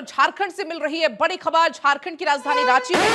और झारखंड से मिल रही है बड़ी खबर। झारखंड की राजधानी रांची में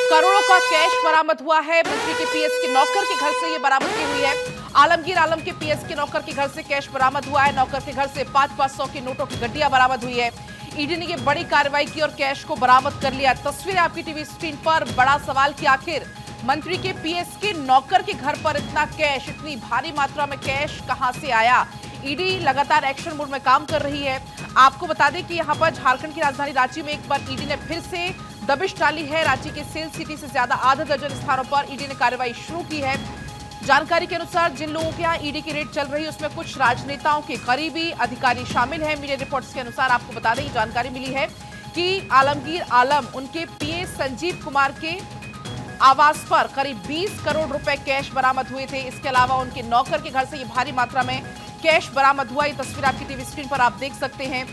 करोड़ों का कैश बरामद हुआ है। मंत्री के पीएस के नौकर के घर से यह बरामदगी हुई है। आलमगीर आलम के पीएस के नौकर के घर से कैश बरामद हुआ है। नौकर के घर से 500 की नोटों की गड्डियां बरामद हुई है। ईडी ने यह बड़ी कार्रवाई की और कैश को बरामद कर लिया। तस्वीरें आपकी टीवी स्क्रीन पर। बड़ा सवाल कि आखिर मंत्री के पीएस के नौकर के घर पर इतना कैश, इतनी भारी मात्रा में कैश कहां से आया? ईडी लगातार एक्शन मोड में काम कर रही है। आपको बता दें कि यहां पर झारखंड की राजधानी रांची में एक बार ईडी ने फिर से दबिश डाली है। रांची के सेल सिटी से ज्यादा आधा दर्जन स्थानों पर ईडी ने कार्रवाई शुरू की है। जानकारी के अनुसार जिन लोगों के यहाँ ईडी की रेड चल रही है उसमें कुछ राजनेताओं के करीबी अधिकारी शामिल हैं। मीडिया रिपोर्ट्स के अनुसार आपको बता दें, जानकारी मिली है कि आलमगीर आलम उनके पीएस संजीव कुमार के आवास पर करीब 20 करोड़ रुपए कैश बरामद हुए थे। इसके अलावा उनके नौकर के घर से ये भारी मात्रा में कैश बरामद हुआ। ये तस्वीर आपकी टीवी स्क्रीन पर आप देख सकते हैं।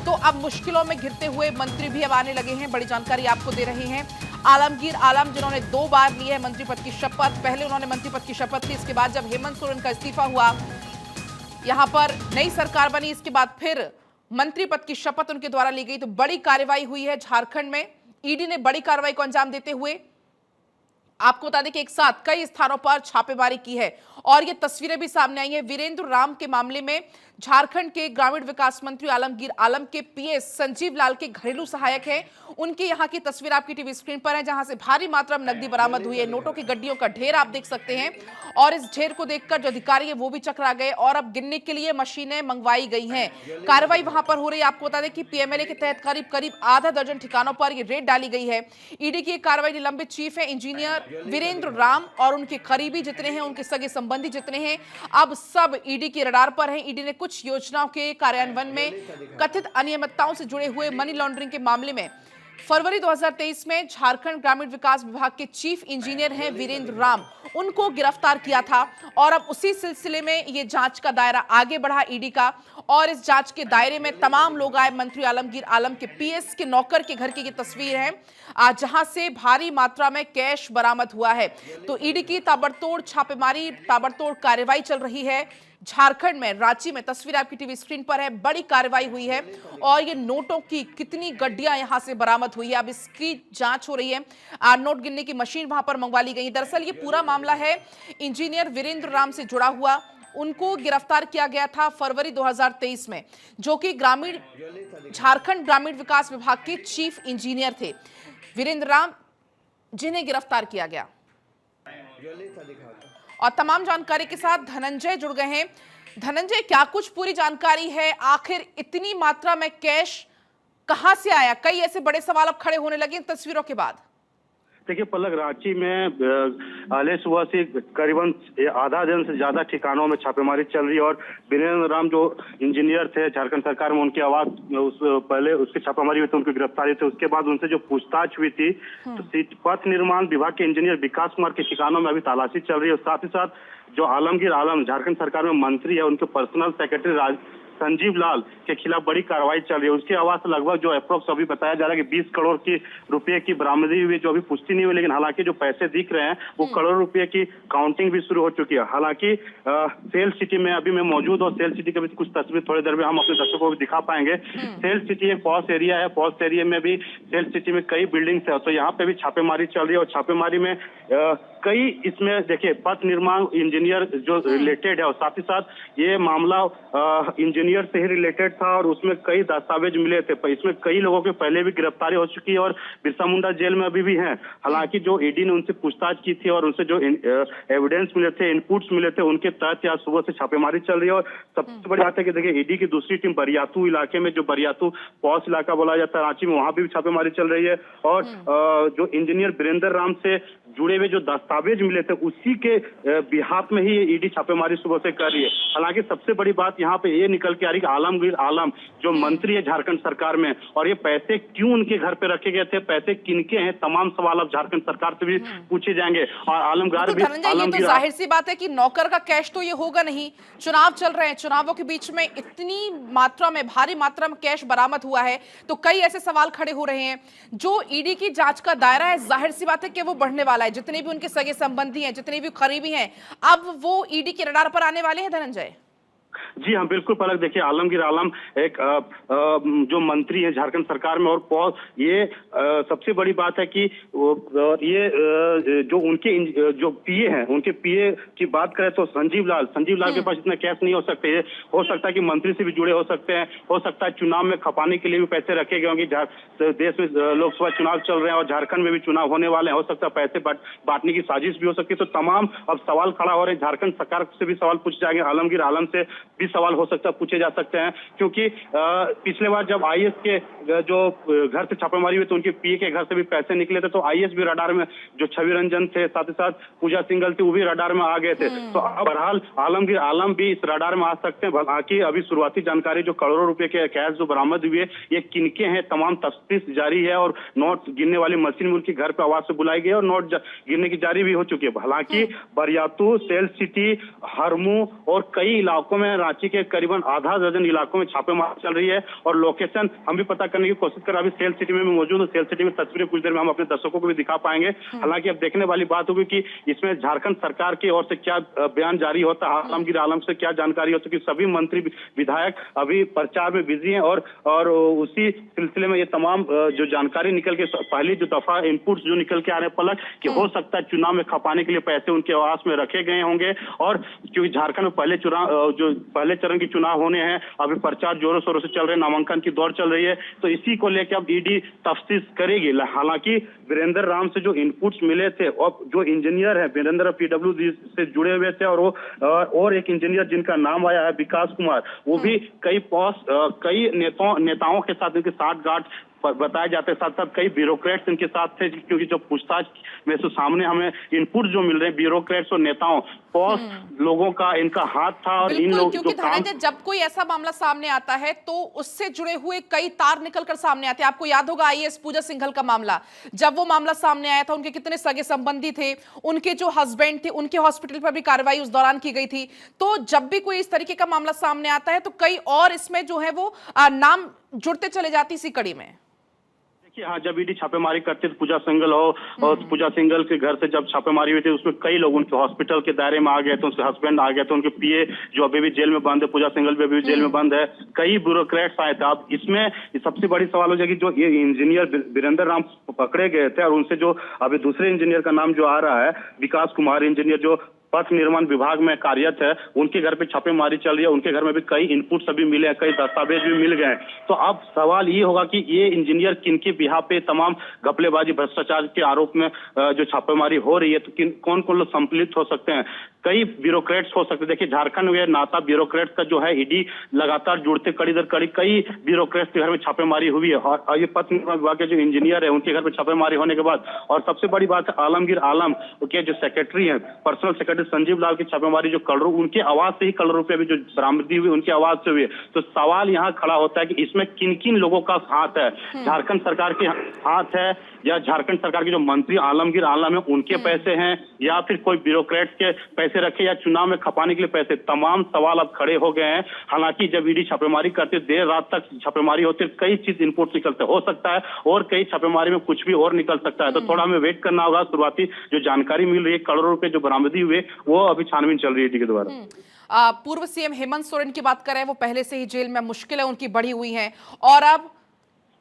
तो अब मुश्किलों में घिरते हुए मंत्री भी अब आने लगे हैं। बड़ी जानकारी आपको दे रहे हैं आलमगीर आलम, जिन्होंने 2 बार ली है मंत्री पद की शपथ। पहले उन्होंने मंत्री पद की शपथ ली, इसके बाद जब हेमंत सोरेन का इस्तीफा हुआ, यहां पर नई सरकार बनी, इसके बाद फिर मंत्री पद की शपथ उनके द्वारा ली गई। तो बड़ी कार्रवाई हुई है झारखंड में। ईडी ने बड़ी कार्रवाई को अंजाम देते हुए आपको बता दें कि एक साथ कई स्थानों पर छापेमारी की है और ये तस्वीरें भी सामने आई हैं। वीरेंद्र राम के मामले में झारखंड के ग्रामीण विकास मंत्री आलमगीर आलम के पीएस संजीव लाल के घरेलू सहायक हैं। उनके यहां की तस्वीर आपकी टीवी स्क्रीन पर है, जहां से भारी मात्रा में नकदी बरामद हुई है। नोटों की गड्डियों का ढेर आप देख सकते हैं और इस ढेर को देखकर जो अधिकारी है वो भी चकरा गए और अब गिनने के लिए मशीनें मंगवाई गई हैं। कार्रवाई वहां पर हो रही है। आपको बता दें कि पीएमएलए के तहत करीब आधा दर्जन ठिकानों पर यह रेड डाली गई है। ईडी की कार्रवाई निलंबित चीफ है इंजीनियर वीरेंद्र राम और उनके करीबी जितने हैं, उनके सगे संबंधी जितने हैं, अब सब ईडी के रडार पर हैं। ईडी ने कुछ योजनाओं के कार्यान्वयन में कथित अनियमितताओं से जुड़े हुए मनी लॉन्ड्रिंग के मामले में फरवरी 2023 में झारखंड ग्रामीण विकास विभाग के चीफ इंजीनियर हैं वीरेंद्र राम, उनको गिरफ्तार किया था और अब उसी सिलसिले में ये जांच का दायरा आगे बढ़ा ईडी का और इस जांच के दायरे में तमाम लोग आए। मंत्री आलमगीर आलम के पीएस के नौकर के घर की ये तस्वीर है जहां से भारी मात्रा में कैश बरामद हुआ है। तो ईडी की ताबड़तोड़ छापेमारी, ताबड़तोड़ कार्रवाई चल रही है झारखंड में। रांची में तस्वीर आपकी टीवी स्क्रीन पर है। बड़ी कार्रवाई हुई है और ये नोटों की कितनी गड्डियां यहां से बरामद हुई है, अब इसकी जांच हो रही है। नोट गिनने की मशीन वहां पर मंगवा ली गई। दरअसल ये पूरा मामला है इंजीनियर वीरेंद्र राम से जुड़ा हुआ। उनको गिरफ्तार किया गया था फरवरी 2023 में, जो कि झारखंड ग्रामीण विकास विभाग के चीफ इंजीनियर थे वीरेंद्र राम, जिन्हें गिरफ्तार किया गया। और तमाम जानकारी के साथ धनंजय जुड़ गए हैं। धनंजय, क्या कुछ पूरी जानकारी है? आखिर इतनी मात्रा में कैश कहां से आया? कई ऐसे बड़े सवाल अब खड़े होने लगे इन तस्वीरों के बाद। देखिए पलक, रांची में आले सुबह से करीबन आधा दिन से ज्यादा ठिकानों में छापेमारी चल रही है और वीरेंद्र राम जो इंजीनियर थे झारखंड सरकार में, उनकी आवाज पहले उसकी छापेमारी हुई थी, उनकी गिरफ्तारी थी। उसके बाद उनसे जो पूछताछ हुई थी तो पथ निर्माण विभाग के इंजीनियर विकास कुमार के ठिकानों में अभी तलाशी चल रही है। और साथ ही साथ जो आलमगीर आलम झारखंड सरकार में मंत्री है, उनके पर्सनल सेक्रेटरी संजीव लाल के खिलाफ बड़ी कार्रवाई चल रही है। उसके आवाज से लगभग जो अप्रोक्स अभी बताया जा रहा है कि 20 करोड़ की रुपए की बरामदगी हुई, जो अभी पुष्टि नहीं हुई, लेकिन हालांकि जो पैसे दिख रहे हैं वो करोड़ रुपए की काउंटिंग भी शुरू हो चुकी है। हालांकि सेल सिटी में अभी मैं मौजूद और सेल सिटी के भी कुछ तस्वीर थोड़ी देर में हम अपने दर्शकों को भी दिखा पाएंगे। सेल सिटी एक पॉश एरिया है। पॉश एरिया में भी सेल सिटी में कई बिल्डिंग्स है, तो यहाँ पे भी छापेमारी चल रही है और छापेमारी में कई इसमें देखिए पथ निर्माण इंजीनियर जो रिलेटेड है और साथ ही साथ ये मामला इंजीनियर से ही रिलेटेड था और उसमें कई दस्तावेज मिले थे। इसमें कई लोगों के पहले भी गिरफ्तारी हो चुकी है और बिरसा मुंडा जेल में अभी भी हैं। हालांकि जो ईडी ने उनसे पूछताछ की थी और उनसे जो एविडेंस मिले थे, इनपुट्स मिले थे, उनके तहत आज सुबह से छापेमारी चल रही है। और सबसे बड़ी बात है कि देखिए ईडी की दूसरी टीम बरियातू इलाके में, जो बरियातू पॉश इलाका बोला जाता है रांची में, वहां भी छापेमारी चल रही है। और जो इंजीनियर वीरेंद्र राम से जुड़े हुए जो दस्तावेज मिले थे उसी के बिहाफ में ही ये ईडी छापेमारी सुबह से कर रही है। हालांकि सबसे बड़ी बात यहाँ पे ये निकल के आ रही है कि आलमगीर आलम जो मंत्री है झारखंड सरकार में, और ये पैसे क्यों उनके घर पे रखे गए थे, पैसे किनके हैं, तमाम सवाल अब झारखंड सरकार से भी पूछे जाएंगे। और आलमगीर भी तो जाहिर सी बात है कि नौकर का कैश तो ये होगा नहीं। चुनाव चल रहे हैं, चुनावों के बीच में इतनी मात्रा में, भारी मात्रा में कैश बरामद हुआ है, तो कई ऐसे सवाल खड़े हो रहे हैं। जो ईडी की जांच का दायरा है, जाहिर सी बात है कि वो बढ़ने वाला है। जितने भी उनके सगे संबंधी हैं, जितने भी करीबी हैं, अब वो ईडी के रडार पर आने वाले हैं। धनंजय, जी हाँ, बिल्कुल पलक। देखिए, आलमगीर आलम एक जो मंत्री है झारखंड सरकार में, और बहुत ये सबसे बड़ी बात है कि ये जो उनके जो पीए हैं, उनके पीए की बात करें तो संजीव लाल के पास इतना कैश नहीं हो सकते। ये हो सकता है कि मंत्री से भी जुड़े हो सकते हैं, हो सकता है चुनाव में खपाने के लिए भी पैसे रखे गए होंगे। देश में लोकसभा चुनाव चल रहे हैं और झारखंड में भी चुनाव होने वाले हैं, हो सकता है पैसे बांटने की साजिश भी हो सकती है। तो तमाम अब सवाल खड़ा हो रहे हैं, झारखंड सरकार से भी सवाल पूछे जाएंगे, आलमगीर आलम से भी सवाल हो सकता है, पूछे जा सकते हैं। क्योंकि पिछले बार जब आईएएस के जो घर से छापेमारी हुई तो उनके पीए के घर से भी पैसे निकले थे, तो आईएएस भी रडार में, जो छवि रंजन थे, साथ ही साथ पूजा सिंघल थी, वो भी रडार में आ गए थे। तो अब बहरहाल आलमगीर आलम भी इस रडार में आ सकते हैं। बाकी अभी शुरुआती जानकारी जो करोड़ों रुपए के कैश जो बरामद हुए, ये किनके हैं, तमाम तफ्तीश जारी है। और नोट गिनने वाली मशीन उनके घर पे आवाज से बुलाई गई और नोट गिनने की जारी भी हो चुकी है। हालांकि बरियातू, सेल सिटी, हरमू और कई इलाकों में, रांची के करीबन आधा दर्जन इलाकों में छापेमारी चल रही है। और लोकेशन हम भी पता करने की कोशिश कर, अभी सेल सिटी में मौजूद हूँ। सेल सिटी में तस्वीरें कुछ देर में हम अपने दर्शकों को भी दिखा पाएंगे। हालांकि अब देखने वाली बात होगी कि इसमें झारखंड सरकार की ओर से क्या बयान जारी होता है, आलमगीर आलम से क्या जानकारी होती है। सभी मंत्री विधायक अभी प्रचार में बिजी हैं और उसी सिलसिले में ये तमाम जो जानकारी निकल के, पहली जो दफा इनपुट्स जो निकल के आ रहे हैं पलक, कि हो सकता है चुनाव में खपाने के लिए पैसे उनके आवास में रखे गए होंगे। और क्योंकि झारखंड में पहले चरण की चुनाव होने हैं, अभी प्रचार जोरों शोरों से चल रहे हैं, नामांकन की दौड़ चल रही है, तो इसी को लेकर अब ईडी तफ्तीश करेगी। हालांकि वीरेंद्र राम से जो इनपुट्स मिले थे, और जो इंजीनियर है वीरेंद्र पीडब्ल्यूडी से जुड़े हुए थे, और एक इंजीनियर जिनका नाम आया है विकास कुमार, वो भी कई नेताओं के साथ इनके साठगांठ बताए जाते हैं। साथ साथ कई ब्यूरोक्रेट्स इनके साथ थे, क्योंकि जब पूछताछ में से सामने हमें इनपुट जो मिल रहे हैं ब्यूरोक्रेट्स और नेताओं, पोस्ट लोगों का इनका हाथ था। और इन लोग क्योंकि धनंजय, जब कोई ऐसा मामला सामने आता है तो उससे जुड़े हुए कई तार निकलकर सामने आते हैं। आपको याद होगा आईएएस पूजा सिंघल का मामला, जब वो मामला सामने आया था, उनके कितने सगे संबंधी थे, उनके जो हस्बैंड थे, उनके हॉस्पिटल पर भी कार्रवाई उस दौरान की गई थी। तो जब भी कोई इस तरीके का मामला सामने आता है तो कई और इसमें जो है वो नाम जुड़ते चले जाती इसी कड़ी में। हाँ, जब ईडी छापेमारी करती थी, पूजा सिंघल हो, और पूजा सिंघल के घर से जब छापेमारी हुई थी, उसमें कई लोग उनके हॉस्पिटल के दायरे में आ गए थे, उनके हस्बैंड आ गए थे, उनके पीए जो अभी भी जेल में बंद है, पूजा सिंघल भी अभी जेल में बंद है, कई ब्यूरोक्रेट्स आए थे। अब इसमें सबसे बड़ी सवाल हो जाएगी, जो ये इंजीनियर वीरेंद्र राम पकड़े गए थे, और उनसे जो अभी दूसरे इंजीनियर का नाम जो आ रहा है विकास कुमार इंजीनियर, जो पथ निर्माण विभाग में कार्यरत है, उनके घर पे छापेमारी चल रही है। उनके घर में भी कई इनपुट सभी मिले हैं, कई दस्तावेज भी मिल गए। तो अब सवाल ये होगा कि ये इंजीनियर किनके बिहाफ पे तमाम घपलेबाजी, भ्रष्टाचार के आरोप में जो छापेमारी हो रही है, तो कौन कौन लोग सम्मिलित हो सकते हैं। कई ब्यूरोक्रेट्स हो सकते हैं। देखिए, झारखंड में नाता ब्यूरोक्रेट्स का जो है, ईडी लगातार जुड़ते कड़ी दर कड़ी कई ब्यूरोक्रेट्स के घर में छापेमारी हुई है। और ये पथ निर्माण विभाग के जो इंजीनियर है, उनके घर में छापेमारी होने के बाद, और सबसे बड़ी बात है आलमगीर आलम के जो सेक्रेटरी है, पर्सनल सेक्रेटरी संजीव लाल की छापेमारी, जो करोड़ों, उनके आवाज से ही करोड़ों रुपए भी जो बरामदगी हुई उनकी आवाज से हुई है। तो सवाल यहाँ खड़ा होता है कि इसमें किन किन लोगों का हाथ है। झारखंड सरकार के हाथ है, या झारखंड सरकार के जो मंत्री आलमगीर आलम है उनके पैसे हैं, या फिर कोई ब्यूरोक्रेट्स के पैसे रखे, या चुनाव में खपाने के लिए पैसे। तमाम सवाल अब खड़े हो गए हैं। हालांकि जब ईडी छापेमारी करते, देर रात तक छापेमारी होती है, कई चीज इनपुट निकलते हो सकता है, और कई छापेमारी में कुछ भी और निकल सकता है। तो थोड़ा हमें वेट करना होगा। शुरुआती जो जानकारी मिल रही है, करोड़ों रुपए जो बरामदी हुए, वो अभी छानबीन चल रही है ईडी के द्वारा। पूर्व सीएम हेमंत सोरेन की बात करें, वो पहले से ही जेल में, मुश्किलें उनकी बढ़ी हुई हैं, और अब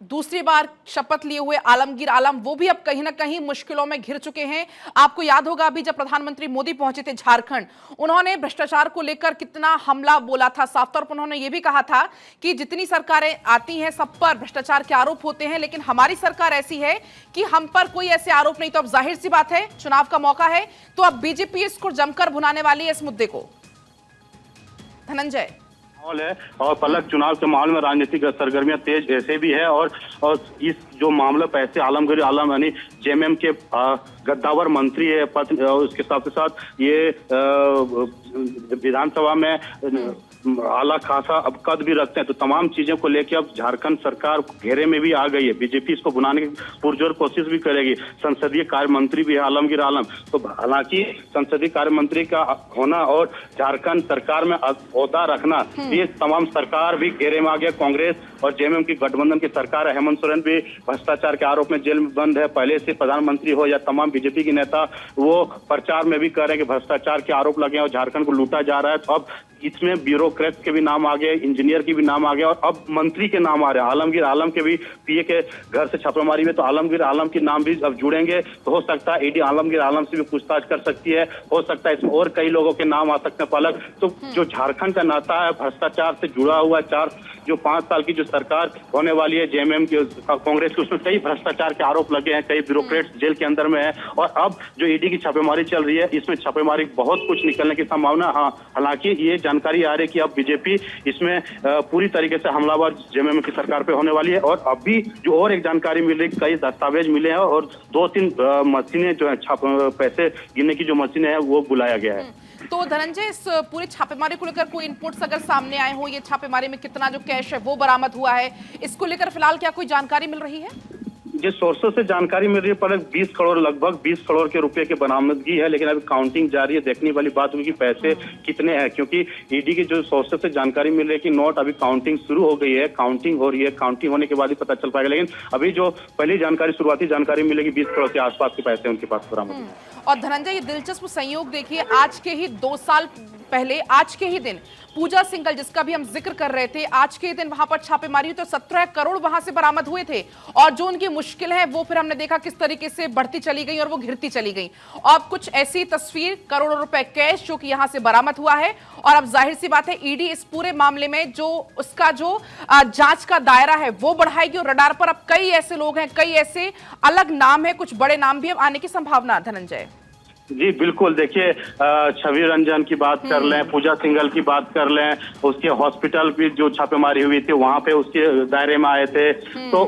दूसरी बार शपथ लिए हुए आलमगीर आलम, वो भी अब कहीं ना कहीं मुश्किलों में घिर चुके हैं। आपको याद होगा अभी जब प्रधानमंत्री मोदी पहुंचे थे झारखंड, उन्होंने भ्रष्टाचार को लेकर कितना हमला बोला था। साफ तौर पर उन्होंने ये भी कहा था कि जितनी सरकारें आती हैं सब पर भ्रष्टाचार के आरोप होते हैं, लेकिन हमारी सरकार ऐसी है कि हम पर कोई ऐसे आरोप नहीं। तो अब जाहिर सी बात है, चुनाव का मौका है, तो अब बीजेपी इसको जमकर भुनाने वाली है इस मुद्दे को। धनंजय है, और पलक, चुनाव के माहौल में राजनीतिक सरगर्मियां तेज ऐसे भी है, और इस जो मामला पैसे आलमगीर आलम यानी जेएमएम के गद्दावर मंत्री है, उसके साथ साथ ये विधानसभा में आला खासा अब कद भी रखते हैं। तो तमाम चीजों को लेकर अब झारखंड सरकार घेरे में भी आ गई है। बीजेपी इसको बुलाने की पुरजोर कोशिश भी करेगी। संसदीय कार्य मंत्री भी है आलमगीर आलम। तो हालांकि संसदीय कार्य मंत्री का होना और झारखंड सरकार में ओहदा रखना, ये तमाम सरकार भी घेरे में आ गया। कांग्रेस और जेएमएम की गठबंधन की सरकार है। हेमंत सोरेन भी भ्रष्टाचार के आरोप में जेल में बंद है। पहले से प्रधानमंत्री हो या तमाम बीजेपी के नेता, वो प्रचार में भी कह रहे हैं कि भ्रष्टाचार के आरोप लगे और झारखंड को लूटा जा रहा है। तो अब इसमें ब्यूरोक्रेट के भी नाम आ गए, इंजीनियर के भी नाम आ गया और अब मंत्री के नाम आ रहे हैं। आलमगीर आलम के भी पीए के घर से छापेमारी में, तो आलमगीर आलम के नाम भी अब जुड़ेंगे। तो हो सकता है ईडी आलमगीर आलम से भी पूछताछ कर सकती है, हो सकता है इसमें और कई लोगों के नाम आ सकते हैं पलक। तो जो झारखंड का नाता है भ्रष्टाचार से जुड़ा हुआ, 5 साल की जो सरकार होने वाली है जेएमएम की कांग्रेस की, उसमें कई भ्रष्टाचार के आरोप लगे हैं, कई ब्यूरोक्रेट्स जेल के अंदर में है। और अब जो ईडी की छापेमारी चल रही है, इसमें छापेमारी बहुत कुछ निकलने की संभावना। हाँ, हालांकि ये जानकारी आ रही है कि अब बीजेपी इसमें पूरी तरीके से हमलावर जेएमएम की सरकार पे होने वाली है। और अभी जो और एक जानकारी मिल रही, कई दस्तावेज मिले हैं और 2-3 मशीनें जो है पैसे गिनने की जो मशीनें हैं वो बुलाया गया है। तो धनंजय, इस पूरी छापेमारी को लेकर कोई इनपुट्स अगर सामने आए हो, ये छापेमारी में कितना जो कैश है वो बरामद हुआ है, इसको लेकर फिलहाल क्या कोई जानकारी मिल रही है? जिस सोर्सेस से जानकारी मिल रही है पर 20 करोड़, लगभग 20 करोड़ के रुपए की बरामदगी है, लेकिन अभी काउंटिंग जारी है। देखने वाली बात होगी कि पैसे कितने हैं, क्योंकि ईडी की जो सोर्सेस से जानकारी मिल रही है कि नोट अभी काउंटिंग शुरू हो गई है, काउंटिंग हो रही है, काउंटिंग होने के बाद ही पता चल पाएगा। लेकिन अभी जो पहली जानकारी, शुरुआती जानकारी मिलेगी 20 करोड़ के आसपास के पैसे उनके पास बरामद। और धनंजय, ये दिलचस्प संयोग देखिए, आज के ही 2 साल पहले आज के ही दिन पूजा सिंघल, जिसका भी हम जिक्र कर रहे थे, आज के दिन वहां पर छापेमारी हुई तो 17 करोड़ वहां से बरामद हुए थे। और जो उनकी मुश्किल है वो फिर हमने देखा किस तरीके से बढ़ती चली गई और वो घिरती चली गई। अब कुछ ऐसी तस्वीर, करोड़ों रुपए कैश जो कि यहां से बरामद हुआ है। और अब जाहिर सी बात है ईडी इस पूरे मामले में जो उसका जो जांच का दायरा है वो बढ़ाएगी। और रडार पर अब कई ऐसे लोग हैं, कई ऐसे अलग नाम है, कुछ बड़े नाम भी अब आने की संभावना। धनंजय जी बिल्कुल, देखिए छवि रंजन की बात कर लें, पूजा सिंघल की बात कर लें, उसके हॉस्पिटल की जो छापेमारी हुई थी वहां पे उसके दायरे में आए थे। तो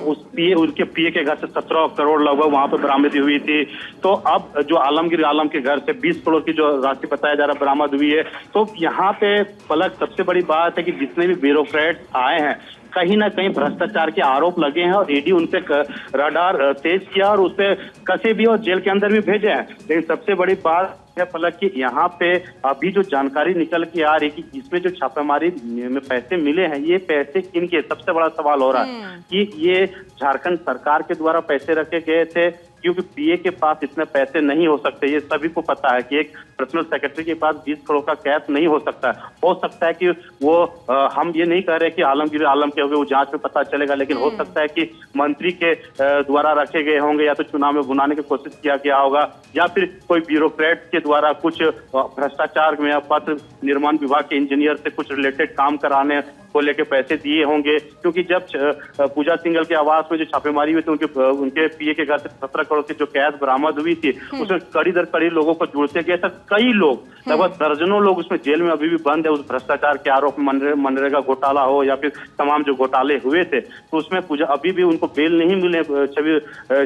उनके पीए के घर से 17 करोड़ लगभग वहां पे बरामदी हुई थी। तो अब जो आलमगीर आलम के घर से 20 करोड़ की जो राशि बताया जा रहा बरामद हुई है। तो यहाँ पे पलक सबसे बड़ी बात है कि जितने भी ब्यूरोक्रेट आए हैं, कहीं ना कहीं भ्रष्टाचार के आरोप लगे हैं और ईडी उनसे रडार तेज किया और उसपे कसे भी और जेल के अंदर भी भेजे हैं। लेकिन सबसे बड़ी बात है पलक कि यहाँ पे अभी जो जानकारी निकल के आ रही कि इसमें जो छापेमारी में पैसे मिले हैं, ये पैसे किनके, सबसे बड़ा सवाल हो रहा है कि ये झारखंड सरकार के द्वारा पैसे रखे गए थे, क्योंकि पीए के पास इतने पैसे नहीं हो सकते। ये सभी को पता है कि एक पर्सनल सेक्रेटरी के पास 20 करोड़ का कैश नहीं हो सकता है। हो सकता है कि वो हम ये नहीं कह रहे कि आलमगीर आलम के होंगे, वो जांच में पता चलेगा, लेकिन हो सकता है कि मंत्री के द्वारा रखे गए होंगे, या तो चुनाव में भुनाने की कोशिश किया गया होगा, या फिर कोई ब्यूरोक्रेट के द्वारा कुछ भ्रष्टाचार में पत्र निर्माण विभाग के इंजीनियर से कुछ रिलेटेड काम कराने को लेके पैसे दिए होंगे। क्योंकि जब पूजा सिंघल के आवास में जो छापेमारी हुई थी, उनके पीए के घर से 17 करोड़ की जो कैश बरामद हुई थी, उसमें कड़ी दर कड़ी लोगों को जुड़ते गए। कई लोग, लगभग दर्जनों लोग उसमें जेल में अभी भी बंद है उस भ्रष्टाचार के आरोप, मनरेगा घोटाला हो या फिर तमाम जो घोटाले हुए थे। तो उसमें पूजा अभी भी उनको बेल नहीं मिले।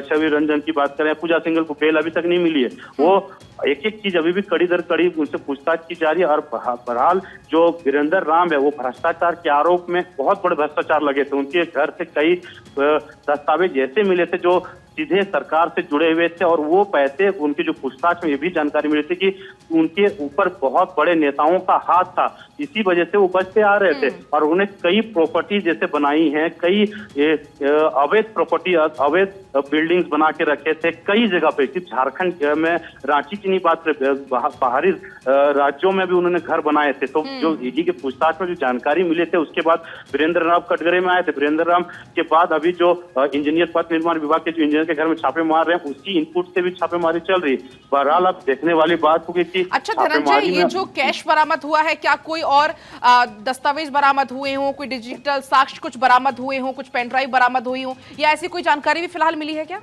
छवि रंजन की बात करें, पूजा सिंघल को बेल अभी तक नहीं मिली है। वो एक एक चीज अभी भी कड़ी दर कड़ी उनसे पूछताछ की जा रही है। और बहरहाल जो वीरेंद्र राम है, वो भ्रष्टाचार के आरोप में, बहुत बड़े भ्रष्टाचार लगे थे, उनके घर से कई दस्तावेज ऐसे मिले थे जो सीधे सरकार से जुड़े हुए थे। और वो पैसे, उनकी जो पूछताछ में ये भी जानकारी मिली थी कि उनके ऊपर बहुत बड़े नेताओं का हाथ था, इसी वजह से वो बचते आ रहे थे। और उन्हें कई प्रॉपर्टी जैसे बनाई हैं, कई अवैध प्रॉपर्टी, अवैध बिल्डिंग्स बना के रखे थे कई जगह पे। झारखंड में रांची की नहीं बात, बाहरी राज्यों में भी उन्होंने घर बनाए थे। तो जो ईडी के पूछताछ में जो जानकारी मिले थे, उसके बाद वीरेंद्र राम कटघरे में आए थे। वीरेंद्र राम के बाद अभी जो इंजीनियर, पथ निर्माण विभाग के जो इंजीनियर के घर में छापे मार रहे हैं, उसकी इनपुट से भी छापेमारी चल रही। बहरहाल अब देखने वाली बात होगी कि अच्छा धनंजय, ये जो कैश बरामद हुआ है, क्या कोई और दस्तावेज बरामद हुए हों, कोई डिजिटल साक्ष्य कुछ बरामद हुए हों, कुछ पेन ड्राइव बरामद हुई हो, या ऐसी कोई जानकारी भी फिलहाल मिली है क्या?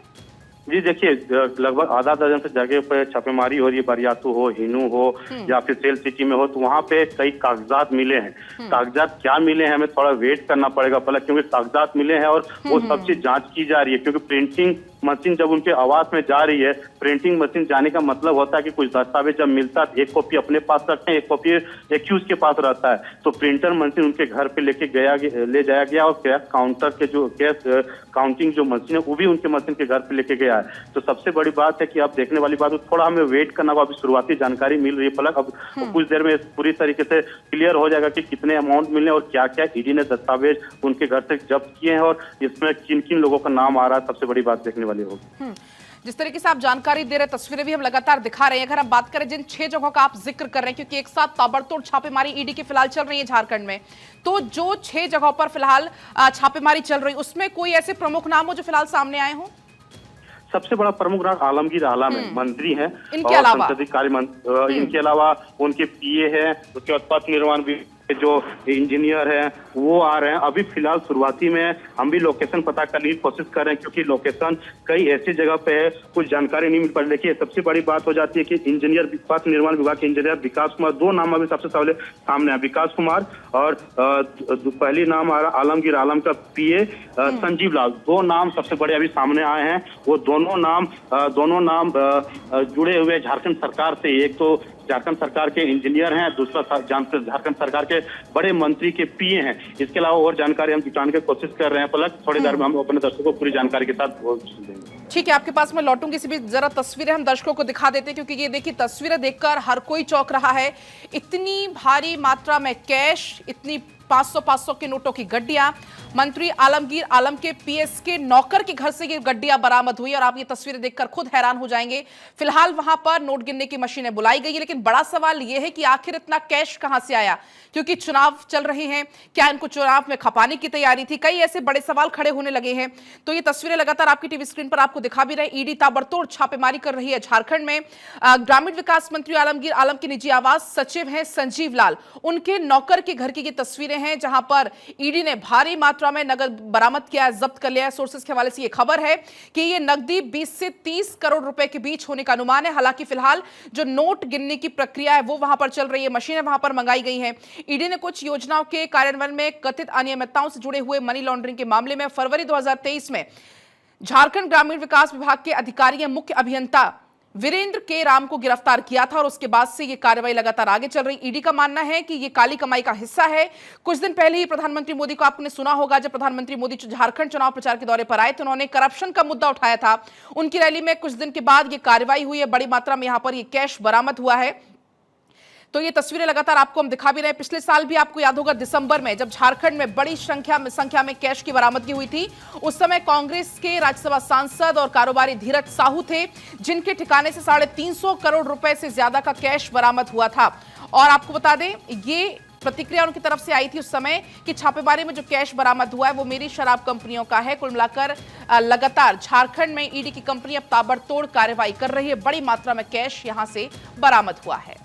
जी देखिए, लगभग आधा दर्जन से जगह पे छापेमारी हो रही है। बरियातू हो, हिनू हो या फिर सेल सिटी में हो, तो वहाँ पे कई कागजात मिले हैं। कागजात क्या मिले हैं, हमें थोड़ा वेट करना पड़ेगा पहले, क्योंकि कागजात मिले हैं और वो सब चीज जांच की जा रही है। क्योंकि प्रिंटिंग मशीन जब उनके आवास में जा रही है, प्रिंटिंग मशीन जाने का मतलब होता है कि कुछ दस्तावेज जब मिलता है, एक कॉपी अपने पास रखते हैं, एक कॉपी एक्यूज के पास रहता है। तो प्रिंटर मशीन उनके घर पे ले जाया गया और कैश काउंटर के जो कैश काउंटिंग जो मशीन है, वो भी उनके मशीन के घर पे लेके गया है। तो सबसे बड़ी बात है कि अब देखने वाली बात, थोड़ा हमें वेट करना होगा। अभी शुरुआती जानकारी मिल रही है पलक, अब कुछ देर में पूरी तरीके से क्लियर हो जाएगा कि कितने अमाउंट मिलने और क्या क्या ईडी ने दस्तावेज उनके घर से जब्त किए हैं और इसमें किन किन लोगों का नाम आ रहा है। सबसे बड़ी बात देखने वाली होगी। जिस तरीके से आप जानकारी दे रहे हैं, तस्वीरें भी हम लगातार दिखा रहे हैं। अगर हम बात करें जिन 6 जगहों का आप जिक्र कर रहे हैं, क्योंकि एक साथ ताबड़तोड़ छापेमारी ईडी की फिलहाल चल रही है झारखंड में, तो जो 6 जगहों पर फिलहाल छापेमारी चल रही है, उसमें कोई ऐसे प्रमुख नाम हो जो फिलहाल सामने आए हों? सबसे बड़ा प्रमुख नाम आलमगीर आलम है, मंत्री हैं इनके और अलावा संसदीय कार्य मंत्री। इनके अलावा उनके पीए हैं, उसके बाद पथ निर्माण जो इंजीनियर है वो आ रहे हैं। अभी फिलहाल शुरुआती में हम भी लोकेशन पता करने की कोशिश कर रहे हैं, क्योंकि लोकेशन कई ऐसी जगह पे है कुछ जानकारी नहीं मिल पा रही। देखिए, सबसे बड़ी बात हो जाती है कि इंजीनियर, पथ निर्माण विभाग के इंजीनियर विकास कुमार, 2 नाम अभी सबसे पहले सामने आए, विकास कुमार और पहली नाम आ रहा आलमगीर आलम का पीए संजीव लाल। 2 नाम सबसे बड़े अभी सामने आए हैं। वो दोनों नाम जुड़े हुए झारखंड सरकार से। एक तो झारखंड सरकार के इंजीनियर हैं, दूसरा झारखंड सरकार के बड़े मंत्री के पीए हैं। इसके अलावा और जानकारी हम जुटाने की कोशिश कर रहे हैं। पलक, थोड़ी देर में हम अपने दर्शकों को पूरी जानकारी के साथ देंगे। ठीक है, आपके पास मैं लौटूंगी। इसी बीच जरा तस्वीरें हम दर्शकों को दिखा देते हैं, क्योंकि ये देखिए तस्वीरें देखकर हर कोई चौंक रहा है। इतनी भारी मात्रा में कैश, इतनी 500 के नोटों की गड्डियां, मंत्री आलमगीर आलम के पीएस के नौकर के घर से ये गड्डियां बरामद हुई और आप ये तस्वीरें देखकर खुद हैरान हो जाएंगे। फिलहाल वहां पर नोट गिनने की मशीनें बुलाई गई है, लेकिन बड़ा सवाल यह है कि आखिर इतना कैश कहां से आया, क्योंकि चुनाव चल रहे हैं। क्या इनको चुनाव में खपाने की तैयारी थी? कई ऐसे बड़े सवाल खड़े होने लगे हैं। तो ये तस्वीरें लगातार आपकी टीवी स्क्रीन पर आपको दिखा भी रहे। ईडी ताबड़तोड़ छापेमारी कर रही है झारखंड में। ग्रामीण विकास मंत्री आलमगीर आलम के निजी आवास सचिव हैं संजीव लाल, उनके नौकर के घर की ये तस्वीरें हैं, जहां पर ईडी ने भारी मात्रा में नगद बरामद किया है, जब्त कर लिया है। सोर्सेस के हवाले से यह खबर है कि यह नकदी 20 से 30 करोड़ रुपए के बीच होने का अनुमान है। हालांकि फिलहाल जो नोट गिनने की प्रक्रिया है वो वहां पर चल रही है, मशीनें वहां पर मंगाई गई हैं। ईडी ने कुछ योजनाओं के कार्यान्वयन में कथित अनियमितताओं से जुड़े हुए मनी लॉन्ड्रिंग के मामले में फरवरी 2023 में झारखंड ग्रामीण विकास विभाग के अधिकारी मुख्य अभियंता वीरेंद्र के राम को गिरफ्तार किया था और उसके बाद से ये कार्रवाई लगातार आगे चल रही। ईडी का मानना है कि ये काली कमाई का हिस्सा है। कुछ दिन पहले ही प्रधानमंत्री मोदी को आपने सुना होगा, जब प्रधानमंत्री मोदी झारखंड चुनाव प्रचार के दौरे पर आए तो उन्होंने करप्शन का मुद्दा उठाया था। उनकी रैली में कुछ दिन के बाद ये कार्रवाई हुई है, बड़ी मात्रा में यहां पर ये कैश बरामद हुआ है। तो ये तस्वीरें लगातार आपको हम दिखा भी रहे हैं। पिछले साल भी आपको याद होगा, दिसंबर में जब झारखंड में बड़ी संख्या में कैश की बरामदगी हुई थी, उस समय कांग्रेस के राज्यसभा सांसद और कारोबारी धीरज साहू थे, जिनके ठिकाने से 350 करोड़ रुपए से ज्यादा का कैश बरामद हुआ था। और आपको बता दें, ये प्रतिक्रिया उनकी तरफ से आई थी उस समय कि छापेमारी में जो कैश बरामद हुआ है वो मेरी शराब कंपनियों का है। कुल मिलाकर लगातार झारखंड में ईडी की कंपनी अब ताबड़तोड़ कार्रवाई कर रही है, बड़ी मात्रा में कैश यहां से बरामद हुआ है।